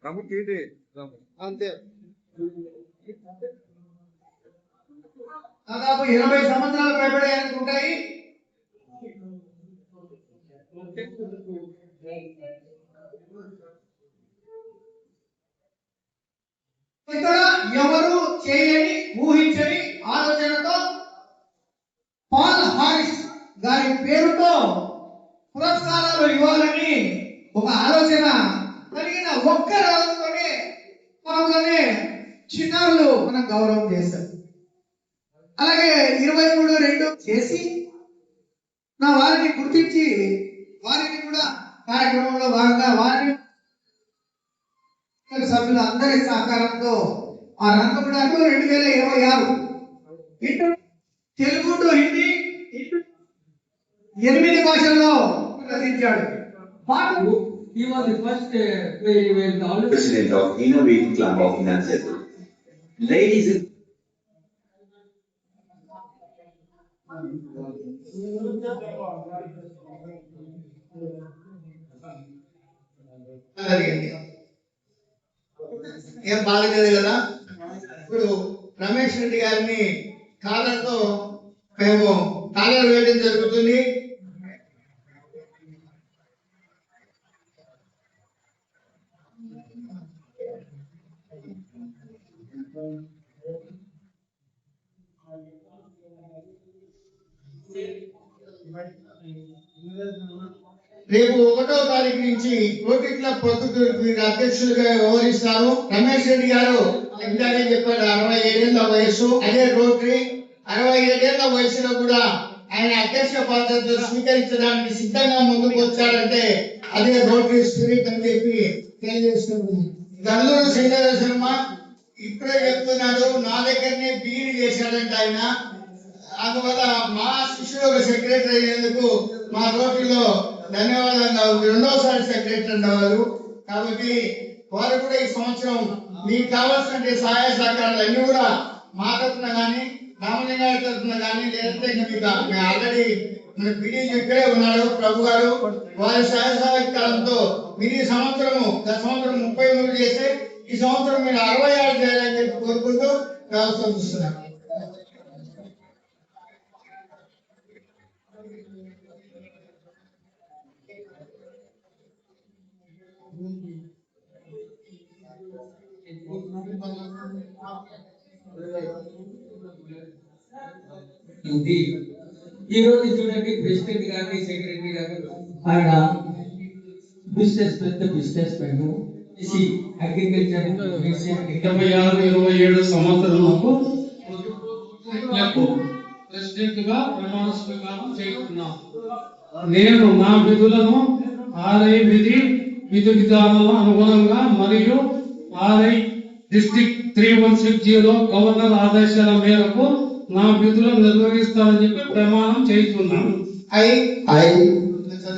ప్రముఖ ఏంటి అంతే దాదాపు 20 సంవత్సరాలు పైబడి అనుకుంటాయి. ఇక్కడ ఎవరు చేయని ఊహించని ఆలోచనతో పాల్ హారిస్ గారి పేరుతో పురస్కారాలు ఇవ్వాలని ఒక ఆలోచన కలిగిన ఒక్క రోజుతోనే మనలోనే చిన్నారులు మనం గౌరవం చేశాం. అలాగే 23/2 చేసి నా వారిని గుర్తించి వారిని కూడా కార్యక్రమంలో భాగంగా వారిని సభ్యుల అందరి సహకారంతో ఆ రంగంలో 2026 ఇటు తెలుగు టు హిందీ 8 భాషల్లో రచించాడు. He was the first president of Innovative Club of Finance. Ladies and ఏం బాగలేదు కదా. ఇప్పుడు రమేష్ రెడ్డి గారిని కాలర్తో మేము కాలర్ వేయడం జరుగుతుంది. రేపు 1వ తారీఖు నుంచి రోటరీ క్లబ్ ప్రొద్దుటూరు అధ్యక్షులుగా వ్యవహరిస్తారు. రమేష్ రెడ్డి గారు ఇందాకే చెప్పారు 67 ఏళ్ల వయసు. అదే రోటరీ 67 ఏళ్ల వయసులో కూడా ఆయన అధ్యక్ష బాధ్యతలు స్వీకరించడానికి సిద్ధంగా ముందుకు వచ్చారంటే అదే రోటరీ స్పిరిట్ అని చెప్పి తెలియజేస్తుంది. గల్లూరు శ్రీధర శర్మ ఇప్పుడే చెప్తున్నాడు, నా దగ్గరనే బీఈడి చేశాడంటే ఆయన. అందువల్ల మా శిష్యుడు ఒక సెక్రటరీ అయ్యేందుకు మా రోటరీలో ధన్యవాదాలు. 2వసారి సెక్రటరీ ఉండేవారు. కాబట్టి వారు కూడా ఈ సంవత్సరం మీకు కావాల్సిన సహాయ సహకారాలు అన్ని కూడా మా తరఫున కానీ రామలింగ గారి తరఫున కానీ లేదంటే మీకు ఆల్రెడీ మన పీడీజీ ఇక్కడే ఉన్నాడు ప్రభు గారు, వారి సహాయ సహకారంతో మీరు ఈ సంవత్సరము గత సంవత్సరం 33 చేస్తే ఈ సంవత్సరం మీరు 66 చేయాలని చెప్పి కోరుకుంటూ వ్యవస్థ చూస్తున్నారు. ఈ రోజు చూడండి ప్రెసిడెంట్ గారిని సెక్రటరీ గారు ఆయన బిజినెస్ మ్యాన్ అగ్రికల్చర్ 26-27 సంవత్సరాలకు ప్రెసిడెంట్ గా ప్రమాణ స్వీకారం చేస్తున్నాను. నేను నా విధులను ఆర్ఐ విధి విధానాల అనుగుణంగా మరియు ఆర్ఐ డిస్ట్రిక్ట్ 3160 గవర్నర్ ఆదేశాల మేరకు నా విధులను నిర్వహిస్తానని చెప్పి ప్రమాణం చేస్తున్నాను.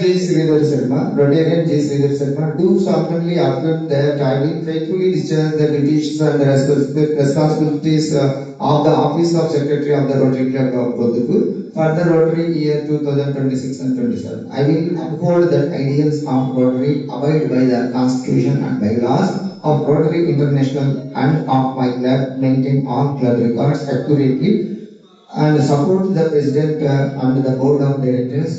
J. Sridhar Sharma, Rotarian J. Sridhar Sharma, do solemnly affirm that I will faithfully discharge the duties and the responsibilities of the Office of Secretary of the Rotary Club of Prodduttur for the Rotary year 2026 and 27. I will uphold the ideals of Rotary, abide by the Constitution and bylaws of Rotary International and of my club, maintain all club records accurately, and support the president and the board of directors,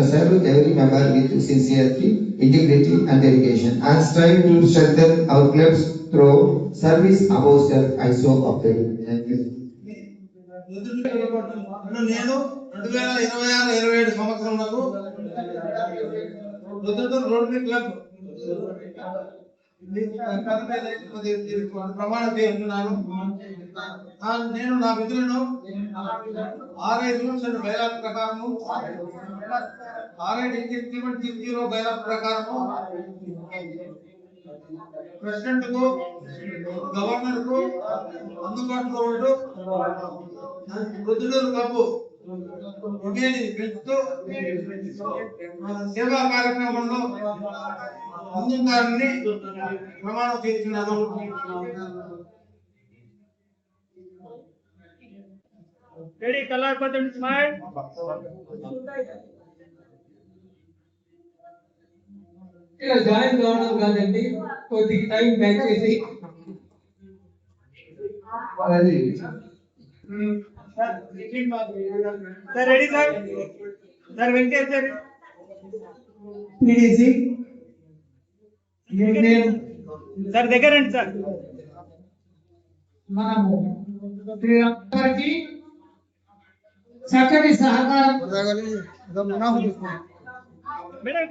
serve every member with sincerity, integrity and dedication, and strive to strengthen our clubs through service above self. I so obey. Thank you. నేను 2026-27 సంవత్సరంలో rotary club ప్రమాణం చేస్తున్నాను. నేను నా విధులను RI rules and bylaws ప్రకారము, RI district 3160 bylaws ప్రకారము president కు గవర్నర్ కు అందుబాటులో ఉంటూ ప్రొద్దుటూరు క్లబ్ పెంచుతూ సేవా కార్యక్రమంలో ముందుంటారని ప్రమాణం చేస్తున్నాను. Ready, color button, smile. ఇలా జాయిన్ కావడం కాదండి, కొద్దిగా టైం దయచేసి. Sir ready sir. Sir Venkatesh sir. PDC sir దగ్గర రండి సార్. మనము అందరికీ చక్కటి సహకారం మేడం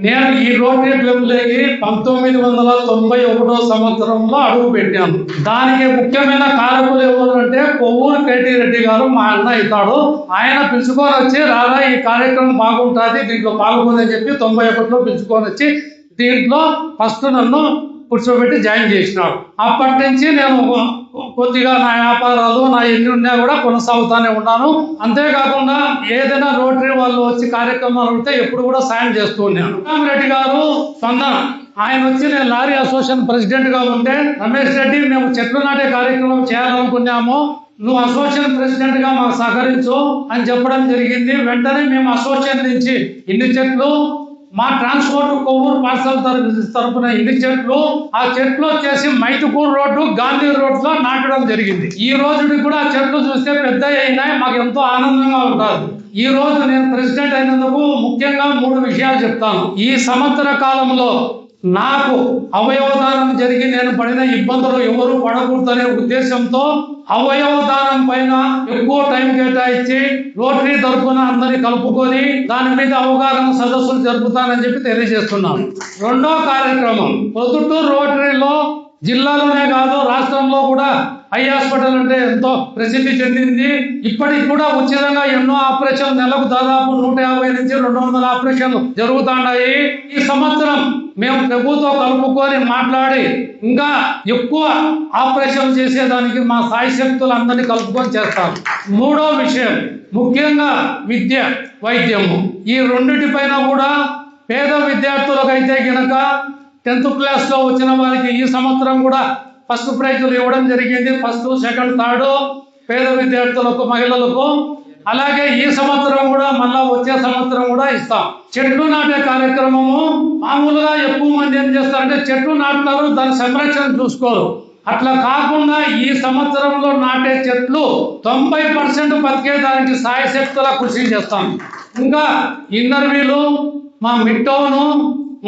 నేను ఈ రోటరీ క్లబ్లోకి 1991 సంవత్సరంలో అడుగు పెట్టాను. దానికి ముఖ్యమైన కారకులు ఎవరంటే కొవ్వూరు కేటీరెడ్డి గారు, మా అన్న అవుతాడు. ఆయన పిలుచుకొని వచ్చి రారా ఈ కార్యక్రమం బాగుంటుంది దీంట్లో పాల్గొని చెప్పి 91లో పిలుచుకొని వచ్చి దీంట్లో ఫస్ట్ నన్ను కూర్చోబెట్టి జాయిన్ చేసినాడు. అప్పటి నుంచి నేను కొద్దిగా నా వ్యాపారాలు నా ఎన్ని ఉన్నా కూడా కొనసాగుతూనే ఉన్నాను. అంతేకాకుండా ఏదైనా రోటరీ వాళ్ళు వచ్చి కార్యక్రమాలు ఉంటే ఎప్పుడు కూడా సాయం చేస్తూ ఉన్నాను. రామరెడ్డి గారు స్పందన ఆయన వచ్చి నేను లారీ అసోసియేషన్ ప్రెసిడెంట్ గా ఉంటే, రమేష్ రెడ్డి మేము చెట్లు నాటే కార్యక్రమం చేయాలనుకున్నాము, నువ్వు అసోసియేషన్ ప్రెసిడెంట్ గా మాకు సహకరించు అని చెప్పడం జరిగింది. వెంటనే మేము అసోసియేషన్ నుంచి ఇన్ని చెట్లు, మా ట్రాన్స్పోర్ట్ కొవ్వూరు పార్సల్ తరపున ఇన్ని చెట్లు, ఆ చెట్లు వచ్చేసి మైతుకూరు రోడ్డు, గాంధీ రోడ్ లో నాటడం జరిగింది. ఈ రోజుకి కూడా ఆ చెట్లు చూస్తే పెద్ద అయినాయి, మాకు ఎంతో ఆనందంగా ఉంటుంది. ఈ రోజు నేను ప్రెసిడెంట్ అయినందుకు ముఖ్యంగా 3 విషయాలు చెప్తాను. ఈ సంవత్సర కాలంలో నాకు అవయవదానం జరిగి నేను పడిన ఇబ్బందులు ఎవరు పడకూడదనే ఉద్దేశంతో అవయవదానం పైన ఎక్కువ టైం కేటాయించి రోటరీ తరఫున అందరినీ కలుపుకొని దాని మీద అవగాహన సదస్సులు జరుపుతానని చెప్పి తెలియజేస్తున్నాను. రెండో కార్యక్రమం పొద్దుటూరు రోటరీలో జిల్లాలోనే కాదు రాష్ట్రంలో కూడా ఐ హాస్పిటల్ అంటే ఎంతో ప్రసిద్ధి చెందింది. ఇప్పటికి కూడా ఉచితంగా ఎన్నో ఆపరేషన్లు నెలకు దాదాపు 150 నుంచి 200 ఆపరేషన్లు జరుగుతున్నాయి. ఈ సంవత్సరం మేము ప్రభుత్వం కలుపుకొని మాట్లాడి ఇంకా ఎక్కువ ఆపరేషన్ చేసేదానికి మా సాయి శక్తులు అందరినీ కలుపుకొని చేస్తాం. మూడో విషయం ముఖ్యంగా విద్య, వైద్యము, ఈ రెండిటిపైన కూడా పేద విద్యార్థులకైతే గనక 10th క్లాస్లో వచ్చిన వారికి ఈ సంవత్సరం కూడా ఫస్ట్ ప్రైజులు ఇవ్వడం జరిగింది. ఫస్ట్, సెకండ్, థర్డ్ పేద విద్యార్థులకు, మహిళలకు. అలాగే ఈ సంవత్సరం కూడా మళ్ళా వచ్చే సంవత్సరం కూడా ఇస్తాం. చెట్లు నాటే కార్యక్రమము మామూలుగా ఎక్కువ మంది ఏం చేస్తారంటే చెట్లు నాటుతారు, దాని సంరక్షణ చూసుకోరు. అట్లా కాకుండా ఈ సంవత్సరంలో నాటే చెట్లు 90% బతికేదానికి సాయశక్తుల కృషి చేస్తాం. ఇంకా ఇంటర్వ్యూలు మా మిట్టోను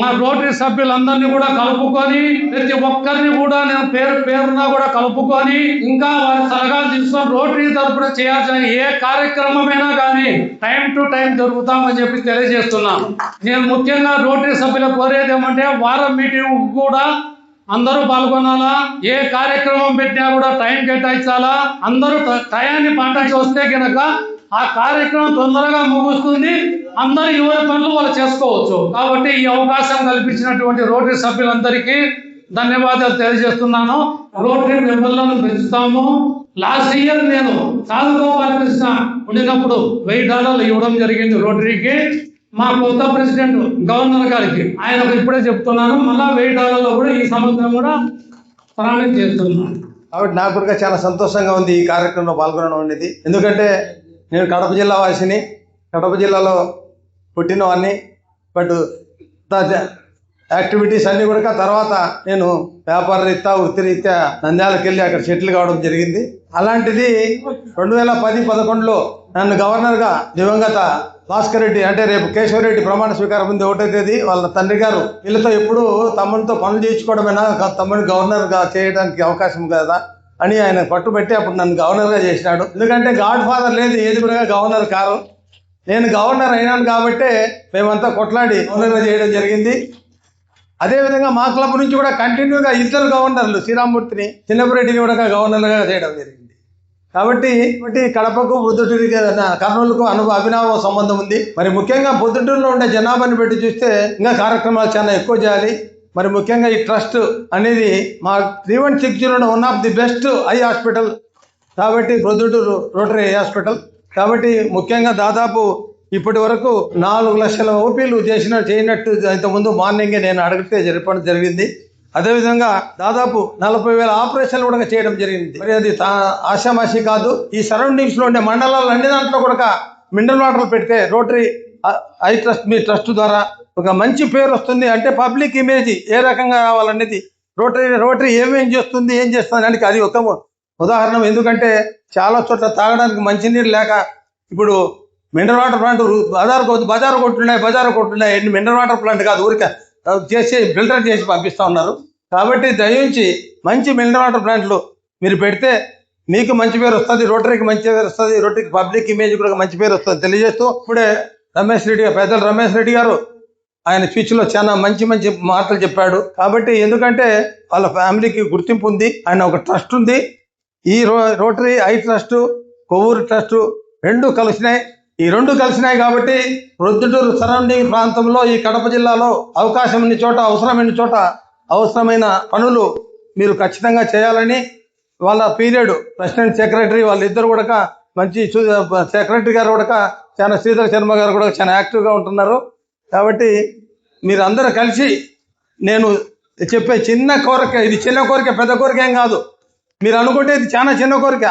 మా రోటరీ సభ్యులందరినీ కూడా కలుపుకొని ప్రతి ఒక్కరిని కూడా నేను పేరున కూడా కలుపుకొని ఇంకా వారి సలహాలు తీసుకొని రోటరీ తరఫున చేయాల్సిన ఏ కార్యక్రమమైనా కానీ టైం టు టైం జరుగుతామని చెప్పి తెలియజేస్తున్నాను. నేను ముఖ్యంగా రోటరీ సభ్యులకు కోరేది ఏమంటే వారం మీటింగ్ కూడా అందరూ పాల్గొనాలా, ఏ కార్యక్రమం పెట్టినా కూడా టైం కేటాయించాలా. అందరూ టయాన్ని పాటించి వస్తే కనుక ఆ కార్యక్రమం తొందరగా ముగుస్తుంది, అందరూ ఎవరి పనులు వాళ్ళు చేసుకోవచ్చు. కాబట్టి ఈ అవకాశం కల్పించినటువంటి రోటరీ సభ్యులందరికీ ధన్యవాదాలు తెలియజేస్తున్నాను. రోటరీ మెంబర్లను పెంచుతాము. లాస్ట్ ఇయర్ నేను సాధుగోపాలకృష్ణ ఉండినప్పుడు $1000 ఇవ్వడం జరిగింది రోటరీకి. మా కొత్త ప్రెసిడెంట్ గవర్నర్ గారికి ఆయనకు ఇప్పుడే చెప్తున్నాను, మళ్ళా $1000 కూడా ఈ సంవత్సరం కూడా ప్రారంభం చేస్తున్నాను. కాబట్టి నాకు కూడా చాలా సంతోషంగా ఉంది ఈ కార్యక్రమంలో పాల్గొనడం అనేది. ఎందుకంటే నేను కడప జిల్లా వాసిని, కడప జిల్లాలో పుట్టిన వాడిని. బట్ యాక్టివిటీస్ అన్నీ కూడా తర్వాత నేను వ్యాపార రీత్యా, వృత్తిరీత్యా నంద్యాలకు వెళ్ళి అక్కడ సెటిల్ కావడం జరిగింది. అలాంటిది 2010-11లో నన్ను గవర్నర్గా దివంగత భాస్కర్ రెడ్డి, అంటే రేపు కేశవరెడ్డి ప్రమాణ స్వీకారం ఉంది 1వ తేదీ, వాళ్ళ తండ్రి గారు వీళ్ళతో ఎప్పుడు తమ్ముడితో పనులు చేయించుకోవడమైనా తమ్ముడిని గవర్నర్గా చేయడానికి అవకాశం కదా అని ఆయన పట్టుబట్టి అప్పుడు నన్ను గవర్నర్గా చేసినాడు. ఎందుకంటే గాడ్ ఫాదర్ లేదు, ఏది కూడా గవర్నర్ కారు. నేను గవర్నర్ అయినాను కాబట్టి మేమంతా కొట్లాడి గవర్నర్గా చేయడం జరిగింది. అదేవిధంగా మా క్లబ్ నుంచి కూడా కంటిన్యూగా 2 గవర్నర్లు, శ్రీరామూర్తిని, చిన్నపురెడ్డిని కూడా గవర్నర్గా చేయడం జరిగింది. కాబట్టి కడపకు, పొద్దుటూరుకి, కర్నూలుకు అభినవ సంబంధం ఉంది. మరి ముఖ్యంగా పొద్దుటూరులో ఉండే జనాభాని పెట్టి చూస్తే ఇంకా కార్యక్రమాలు చాలా ఎక్కువ చేయాలి. మరి ముఖ్యంగా ఈ ట్రస్ట్ అనేది మా 3160 one of the best eye hospital కాబట్టి పొద్దుటూరు రోటరీ ఐ హాస్పిటల్. కాబట్టి ముఖ్యంగా దాదాపు ఇప్పటి వరకు 4 లక్షల ఓపీలు చేయనట్టు ఇంతకుముందు మార్నింగే నేను అడిగితే జరపడం జరిగింది. అదేవిధంగా దాదాపు 40,000 ఆపరేషన్లు కూడా చేయడం జరిగింది. మరి అది ఆశామాషి కాదు. ఈ సరౌండింగ్స్లో ఉండే మండలాలు అన్ని దాంట్లో కూడా మినరల్ వాటర్ పెడితే rotary I trust me trust ద్వారా ఒక మంచి పేరు వస్తుంది. అంటే పబ్లిక్ ఇమేజ్ ఏ రకంగా రావాలనేది రోటరీ ఏమేం చేస్తుంది, ఏం చేస్తుంది అంటే అది ఒక ఉదాహరణ. ఎందుకంటే చాలా చోట్ల తాగడానికి మంచినీరు లేక ఇప్పుడు మినరల్ వాటర్ ప్లాంట్ బజారు కొట్టున్నాయి. మినరల్ వాటర్ ప్లాంట్ కాదు, ఊరికే చేసి ఫిల్టర్ చేసి పంపిస్తూ ఉన్నారు. కాబట్టి దయించి మంచి మినరల్ వాటర్ ప్లాంట్లు మీరు పెడితే మీకు మంచి పేరు వస్తుంది, రోటరీకి మంచి పేరు వస్తుంది, రోటరీకి పబ్లిక్ ఇమేజ్ కూడా మంచి పేరు వస్తుంది తెలియజేస్తూ ఇప్పుడే పెద్దలు రమేష్ రెడ్డి గారు ఆయన స్పీచ్లో చాలా మంచి మాటలు చెప్పాడు. కాబట్టి ఎందుకంటే వాళ్ళ ఫ్యామిలీకి గుర్తింపు ఉంది, ఆయన ఒక ట్రస్ట్ ఉంది. ఈ rotary I trust, Kovvur trust రెండు కలిసినాయి కాబట్టి ప్రొద్దుటూరు సరౌండింగ్ ప్రాంతంలో ఈ కడప జిల్లాలో అవకాశమైన చోట అవసరమైన పనులు మీరు ఖచ్చితంగా చేయాలని వాళ్ళ పీరియడ్ ప్రెసిడెంట్ సెక్రటరీ వాళ్ళిద్దరు కూడా మంచి సెక్రటరీ గారు కూడా చాలా శ్రీధర్ శర్మ గారు కూడా చాలా యాక్టివ్గా ఉంటున్నారు. కాబట్టి మీరు అందరూ కలిసి నేను చెప్పే చిన్న కోరిక, ఇది చిన్న కోరిక పెద్ద కోరిక ఏం కాదు, మీరు అనుకుంటే ఇది చాలా చిన్న కోరిక.